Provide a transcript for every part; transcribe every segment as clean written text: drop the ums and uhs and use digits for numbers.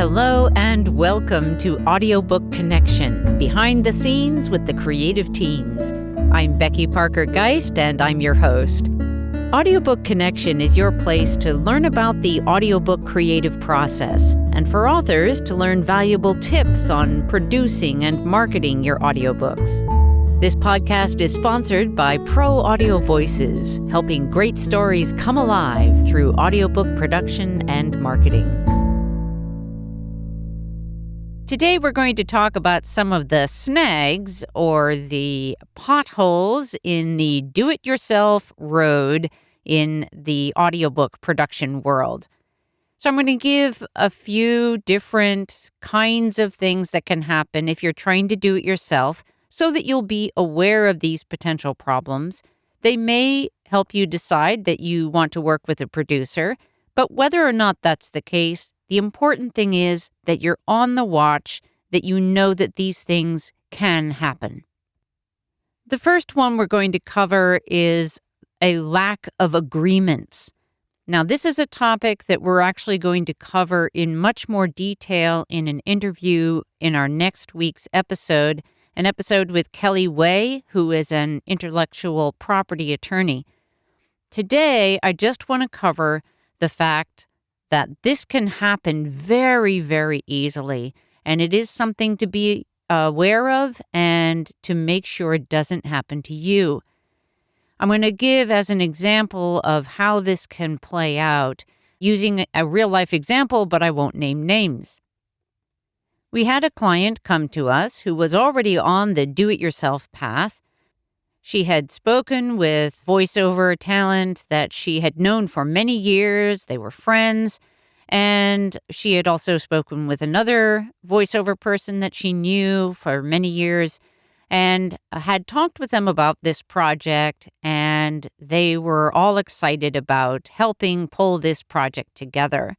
Hello and welcome to Audiobook Connection, behind the scenes with the creative teams. I'm Becky Parker Geist and I'm your host. Audiobook Connection is your place to learn about the audiobook creative process and for authors to learn valuable tips on producing and marketing your audiobooks. This podcast is sponsored by Pro Audio Voices, helping great stories come alive through audiobook production and marketing. Today we're going to talk about some of the snags or the potholes in the do-it-yourself road in the audiobook production world. So I'm going to give a few different kinds of things that can happen if you're trying to do it yourself so that you'll be aware of these potential problems. They may help you decide that you want to work with a producer, but whether or not that's the case, the important thing is that you're on the watch, that you know that these things can happen. The first one we're going to cover is a lack of agreements. Now, this is a topic that we're actually going to cover in much more detail in an interview in our next week's episode, an episode with Kelly Way, who is an intellectual property attorney. Today, I just want to cover the fact that this can happen very, very easily, and it is something to be aware of and to make sure it doesn't happen to you. I'm going to give as an example of how this can play out using a real-life example, but I won't name names. We had a client come to us who was already on the do-it-yourself path. She had spoken with voiceover talent that she had known for many years. They were friends. And she had also spoken with another voiceover person that she knew for many years and had talked with them about this project. And they were all excited about helping pull this project together.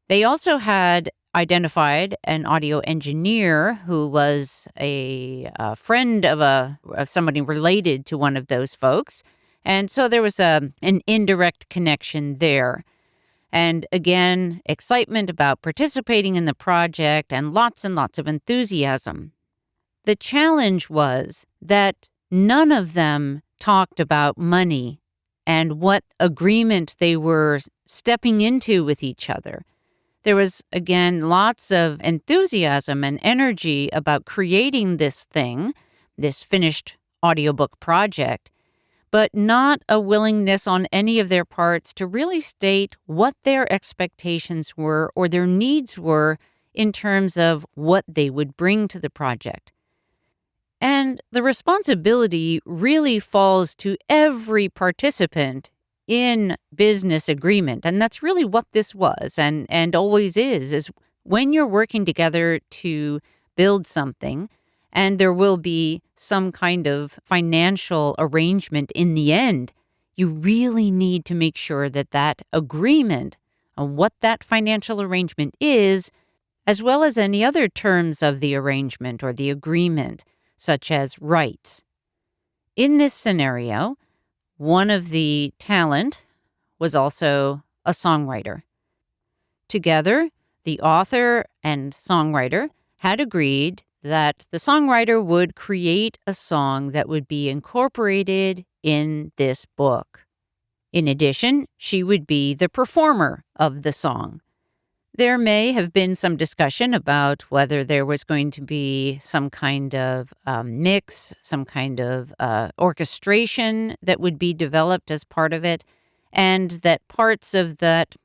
They also had identified an audio engineer who was a friend of somebody related to one of those folks. And so there was an indirect connection there. And again, excitement about participating in the project and lots of enthusiasm. The challenge was that none of them talked about money and what agreement they were stepping into with each other. There was, again, lots of enthusiasm and energy about creating this thing, this finished audiobook project, but not a willingness on any of their parts to really state what their expectations were or their needs were in terms of what they would bring to the project. And the responsibility really falls to every participant in business agreement. And that's really what this was and always is when you're working together to build something and there will be some kind of financial arrangement in the end, you really need to make sure that that agreement on what that financial arrangement is, as well as any other terms of the arrangement or the agreement, such as rights. In this scenario, one of the talent was also a songwriter. Together, the author and songwriter had agreed that the songwriter would create a song that would be incorporated in this book. In addition, she would be the performer of the song. There may have been some discussion about whether there was going to be some kind of mix, some kind of orchestration that would be developed as part of it, and that parts of that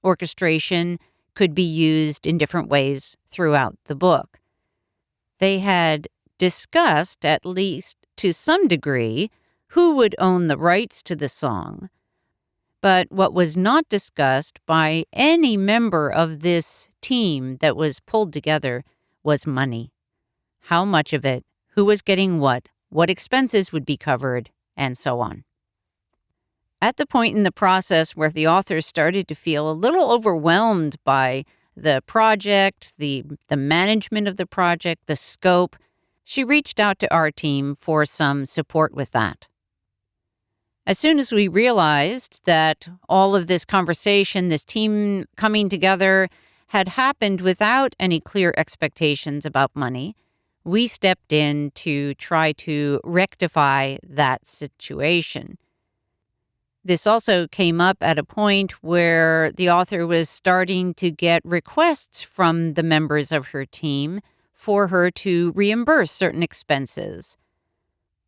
orchestration could be used in different ways throughout the book. They had discussed, at least to some degree, who would own the rights to the song. But what was not discussed by any member of this team that was pulled together was money. How much of it, who was getting what expenses would be covered, and so on. At the point in the process where the author started to feel a little overwhelmed by the project, the management of the project, the scope, she reached out to our team for some support with that. As soon as we realized that all of this conversation, this team coming together, had happened without any clear expectations about money, we stepped in to try to rectify that situation. This also came up at a point where the author was starting to get requests from the members of her team for her to reimburse certain expenses.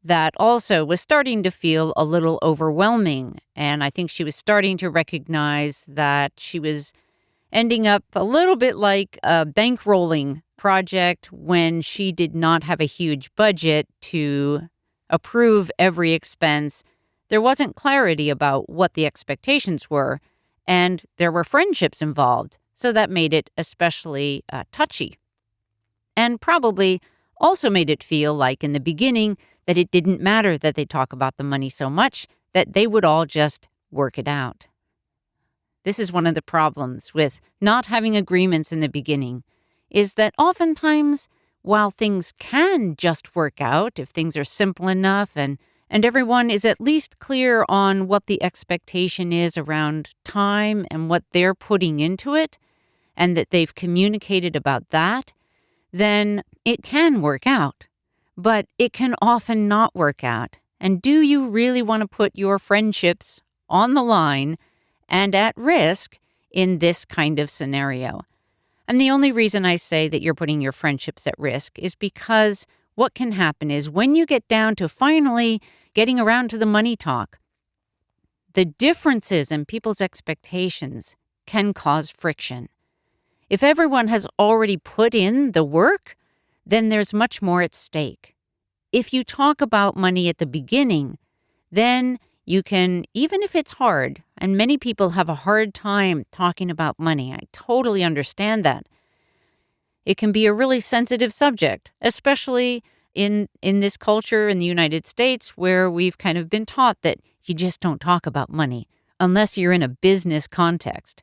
That also was starting to feel a little overwhelming, and I think she was starting to recognize that she was ending up a little bit like a bankrolling project when she did not have a huge budget to approve every expense. There wasn't clarity about what the expectations were, and there were friendships involved, so that made it especially touchy. And probably also made it feel like in the beginning that it didn't matter that they talk about the money so much, that they would all just work it out. This is one of the problems with not having agreements in the beginning, is that oftentimes, while things can just work out if things are simple enough and everyone is at least clear on what the expectation is around time and what they're putting into it, and that they've communicated about that, then it can work out. But it can often not work out. And do you really want to put your friendships on the line and at risk in this kind of scenario? And the only reason I say that you're putting your friendships at risk is because what can happen is when you get down to finally getting around to the money talk, the differences in people's expectations can cause friction. If everyone has already put in the work, then there's much more at stake. If you talk about money at the beginning, then you can, even if it's hard, and many people have a hard time talking about money, I totally understand that. It can be a really sensitive subject, especially in this culture in the United States where we've kind of been taught that you just don't talk about money unless you're in a business context.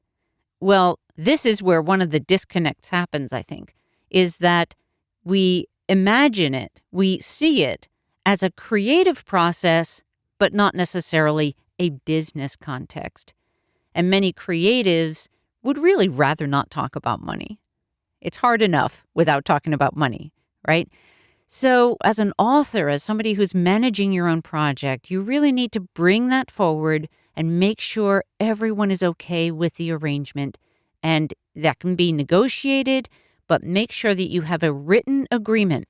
Well, this is where one of the disconnects happens, I think, is that we imagine it, we see it as a creative process, but not necessarily a business context. And many creatives would really rather not talk about money. It's hard enough without talking about money, right? So as an author, as somebody who's managing your own project, you really need to bring that forward and make sure everyone is okay with the arrangement. And that can be negotiated, but make sure that you have a written agreement.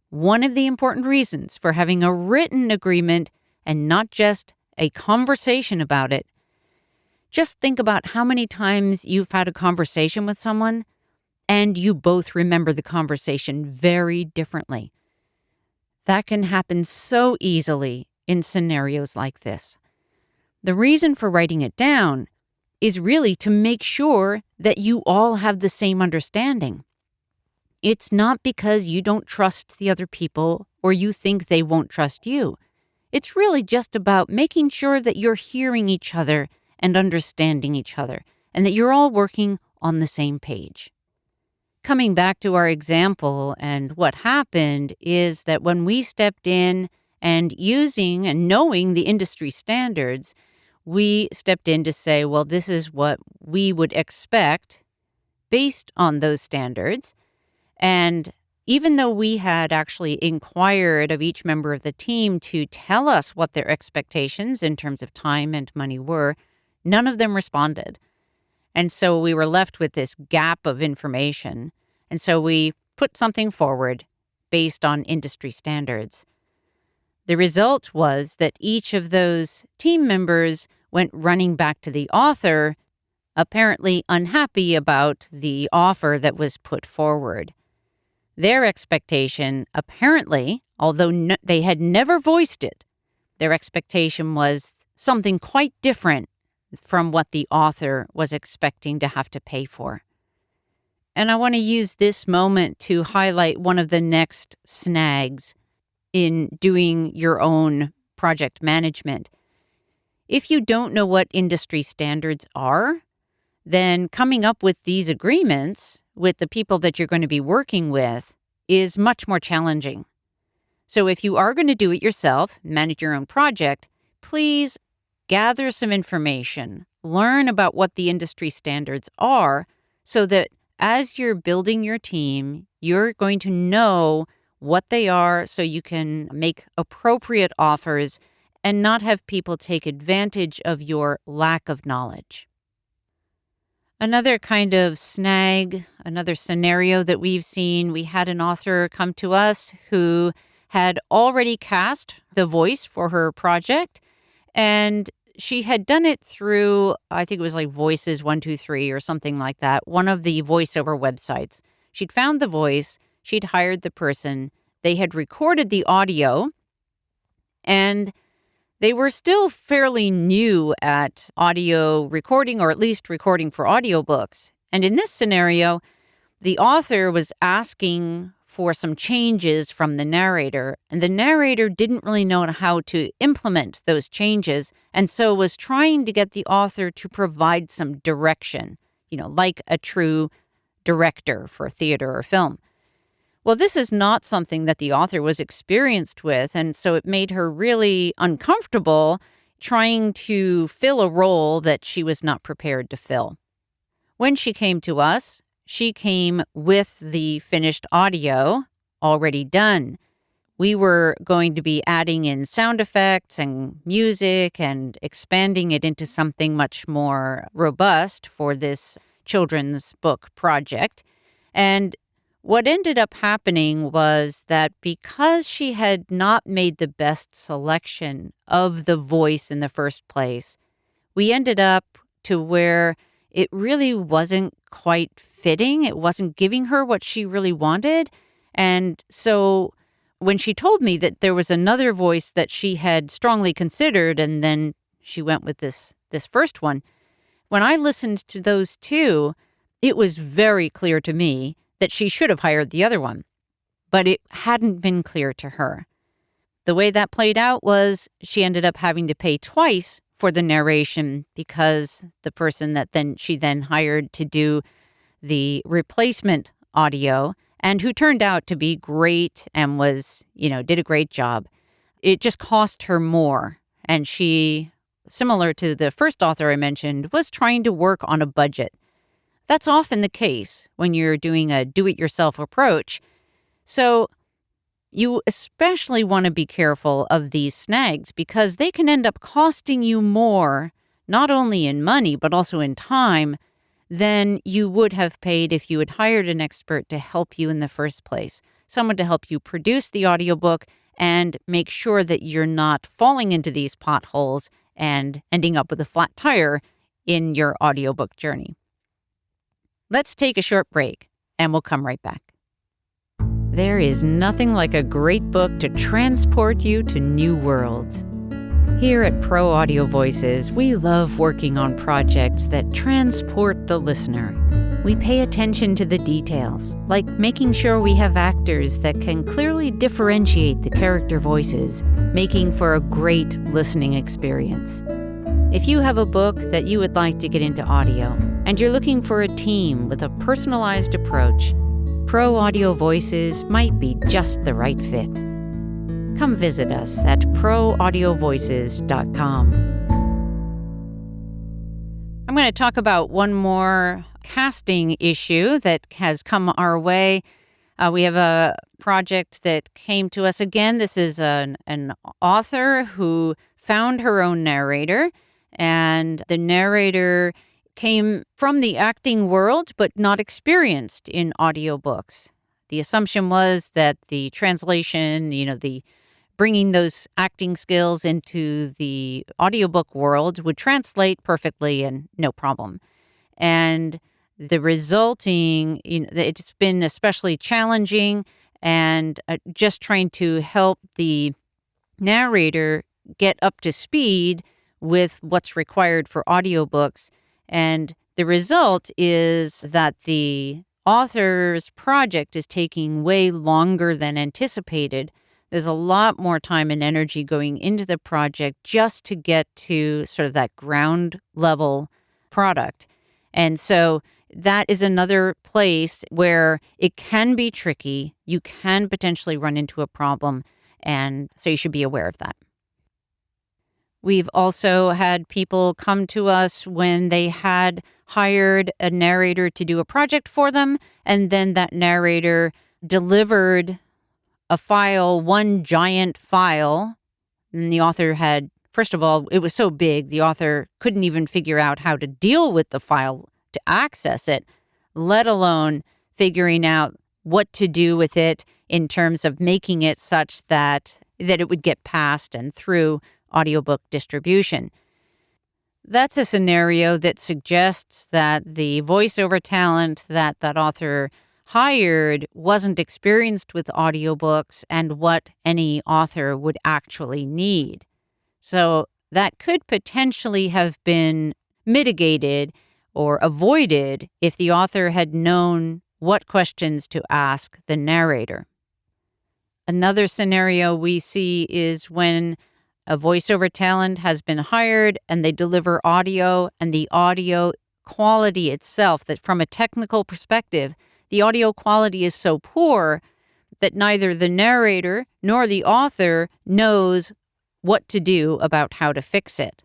One of the important reasons for having a written agreement and not just a conversation about it, just think about how many times you've had a conversation with someone and you both remember the conversation very differently. That can happen so easily in scenarios like this. The reason for writing it down is really to make sure that you all have the same understanding. It's not because you don't trust the other people or you think they won't trust you. It's really just about making sure that you're hearing each other and understanding each other, and that you're all working on the same page. Coming back to our example, and what happened is that when we stepped in and using and knowing the industry standards, we stepped in to say, well, this is what we would expect based on those standards. And even though we had actually inquired of each member of the team to tell us what their expectations in terms of time and money were, none of them responded. And so we were left with this gap of information. And so we put something forward based on industry standards. The result was that each of those team members went running back to the author, apparently unhappy about the offer that was put forward. Their expectation, apparently, although they had never voiced it, their expectation was something quite different from what the author was expecting to have to pay for. And I want to use this moment to highlight one of the next snags in doing your own project management. If you don't know what industry standards are, then coming up with these agreements with the people that you're going to be working with is much more challenging. So if you are going to do it yourself, manage your own project, please gather some information, learn about what the industry standards are, so that as you're building your team, you're going to know what they are so you can make appropriate offers and not have people take advantage of your lack of knowledge. Another kind of snag, another scenario that we've seen, we had an author come to us who had already cast the voice for her project, and she had done it through, I think it was like Voices 123 or something like that, one of the voiceover websites. She'd found the voice, she'd hired the person, they had recorded the audio, and they were still fairly new at audio recording, or at least recording for audiobooks. And in this scenario, the author was asking for some changes from the narrator, and the narrator didn't really know how to implement those changes, and so was trying to get the author to provide some direction, like a true director for theater or film. Well, this is not something that the author was experienced with, and so it made her really uncomfortable trying to fill a role that she was not prepared to fill. When she came to us, she came with the finished audio already done. We were going to be adding in sound effects and music and expanding it into something much more robust for this children's book project. And what ended up happening was that because she had not made the best selection of the voice in the first place, we ended up to where it really wasn't quite fitting. It wasn't giving her what she really wanted. And so when she told me that there was another voice that she had strongly considered, and then she went with this first one, when I listened to those two, it was very clear to me that she should have hired the other one, but it hadn't been clear to her. The way that played out was she ended up having to pay twice for the narration because the person that she then hired to do the replacement audio, and who turned out to be great and was, did a great job, it just cost her more. And she, similar to the first author I mentioned, was trying to work on a budget. That's often the case when you're doing a do-it-yourself approach. So you especially want to be careful of these snags because they can end up costing you more, not only in money, but also in time, than you would have paid if you had hired an expert to help you in the first place, someone to help you produce the audiobook and make sure that you're not falling into these potholes and ending up with a flat tire in your audiobook journey. Let's take a short break, and we'll come right back. There is nothing like a great book to transport you to new worlds. Here at Pro Audio Voices, we love working on projects that transport the listener. We pay attention to the details, like making sure we have actors that can clearly differentiate the character voices, making for a great listening experience. If you have a book that you would like to get into audio, and you're looking for a team with a personalized approach, Pro Audio Voices might be just the right fit. Come visit us at proaudiovoices.com. I'm going to talk about one more casting issue that has come our way. We have a project that came to us again. This is an author who found her own narrator, and the narrator came from the acting world but not experienced in audiobooks. The assumption was that the translation, the bringing those acting skills into the audiobook world would translate perfectly and no problem. And the resulting, it's been especially challenging, and just trying to help the narrator get up to speed with what's required for audiobooks. And the result is that the author's project is taking way longer than anticipated. There's a lot more time and energy going into the project just to get to sort of that ground level product. And so that is another place where it can be tricky. You can potentially run into a problem. And so you should be aware of that. We've also had people come to us when they had hired a narrator to do a project for them, and then that narrator delivered a file, one giant file, and the author had, first of all, it was so big, the author couldn't even figure out how to deal with the file to access it, let alone figuring out what to do with it in terms of making it such that it would get past and through audiobook distribution. That's a scenario that suggests that the voiceover talent that author hired wasn't experienced with audiobooks and what any author would actually need. So that could potentially have been mitigated or avoided if the author had known what questions to ask the narrator. Another scenario we see is when a voiceover talent has been hired and they deliver audio, and the audio quality itself, that from a technical perspective, the audio quality is so poor that neither the narrator nor the author knows what to do about how to fix it.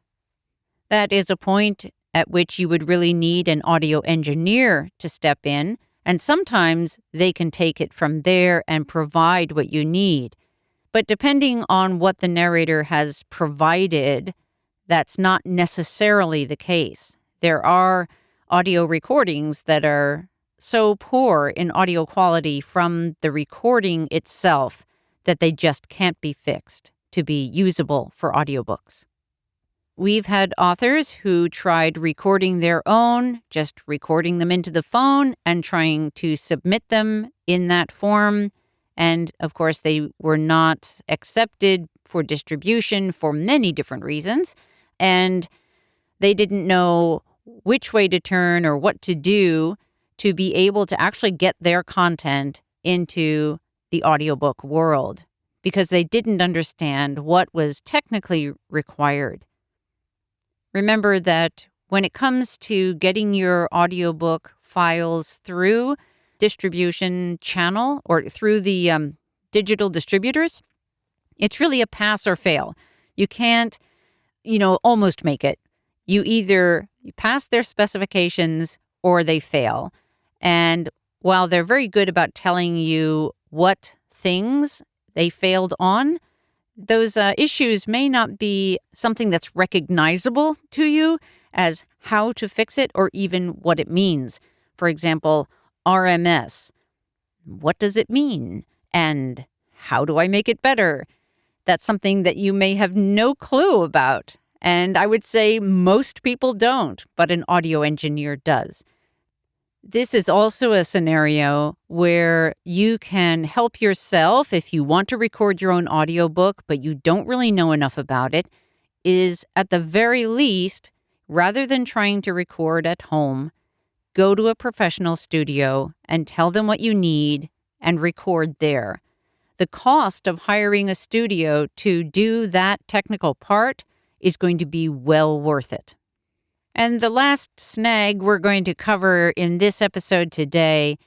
That is a point at which you would really need an audio engineer to step in, and sometimes they can take it from there and provide what you need. But depending on what the narrator has provided, that's not necessarily the case. There are audio recordings that are so poor in audio quality from the recording itself that they just can't be fixed to be usable for audiobooks. We've had authors who tried recording their own, just recording them into the phone and trying to submit them in that form. And of course, they were not accepted for distribution for many different reasons. And they didn't know which way to turn or what to do to be able to actually get their content into the audiobook world because they didn't understand what was technically required. Remember that when it comes to getting your audiobook files through distribution channel or through the digital distributors, it's really a pass or fail. You can't, almost make it. You either pass their specifications or they fail. And while they're very good about telling you what things they failed on, those issues may not be something that's recognizable to you as how to fix it or even what it means. For example, RMS. What does it mean? And how do I make it better? That's something that you may have no clue about. And I would say most people don't, but an audio engineer does. This is also a scenario where you can help yourself if you want to record your own audiobook, but you don't really know enough about it, is at the very least, rather than trying to record at home, go to a professional studio and tell them what you need and record there. The cost of hiring a studio to do that technical part is going to be well worth it. And the last snag we're going to cover in this episode today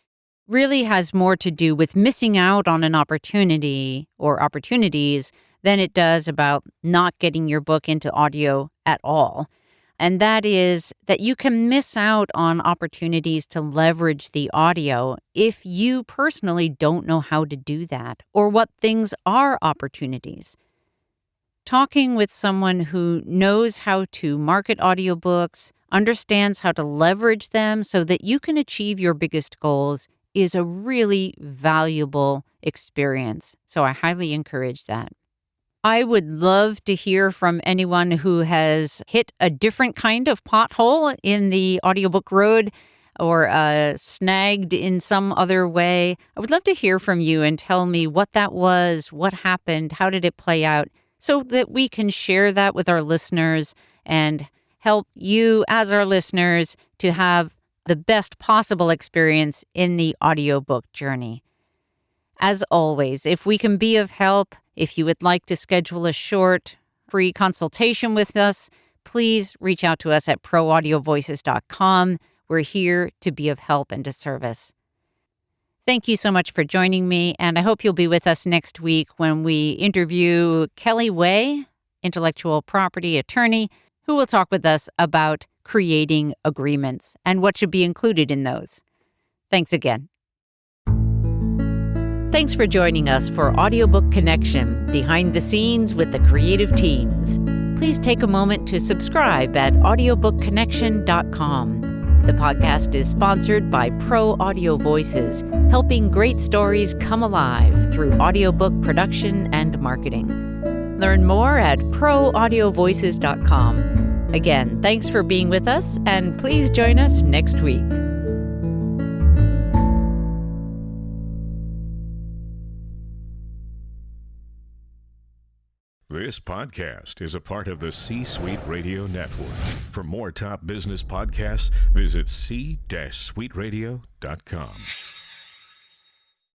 really has more to do with missing out on an opportunity or opportunities than it does about not getting your book into audio at all. And that is that you can miss out on opportunities to leverage the audio if you personally don't know how to do that or what things are opportunities. Talking with someone who knows how to market audiobooks, understands how to leverage them so that you can achieve your biggest goals is a really valuable experience. So I highly encourage that. I would love to hear from anyone who has hit a different kind of pothole in the audiobook road or snagged in some other way. I would love to hear from you and tell me what that was, what happened, how did it play out, so that we can share that with our listeners and help you as our listeners to have the best possible experience in the audiobook journey. As always, if we can be of help, if you would like to schedule a short, free consultation with us, please reach out to us at proaudiovoices.com. We're here to be of help and to service. Thank you so much for joining me, and I hope you'll be with us next week when we interview Kelly Way. intellectual property attorney who will talk with us about creating agreements and what should be included in those. Thanks again. Thanks for joining us for Audiobook Connection, behind the scenes with the creative teams. Please take a moment to subscribe at audiobookconnection.com. The podcast is sponsored by Pro Audio Voices, helping great stories come alive through audiobook production and marketing. Learn more at proaudiovoices.com. Again, thanks for being with us, and please join us next week. This podcast is a part of the C-Suite Radio Network. For more top business podcasts, visit c-suiteradio.com.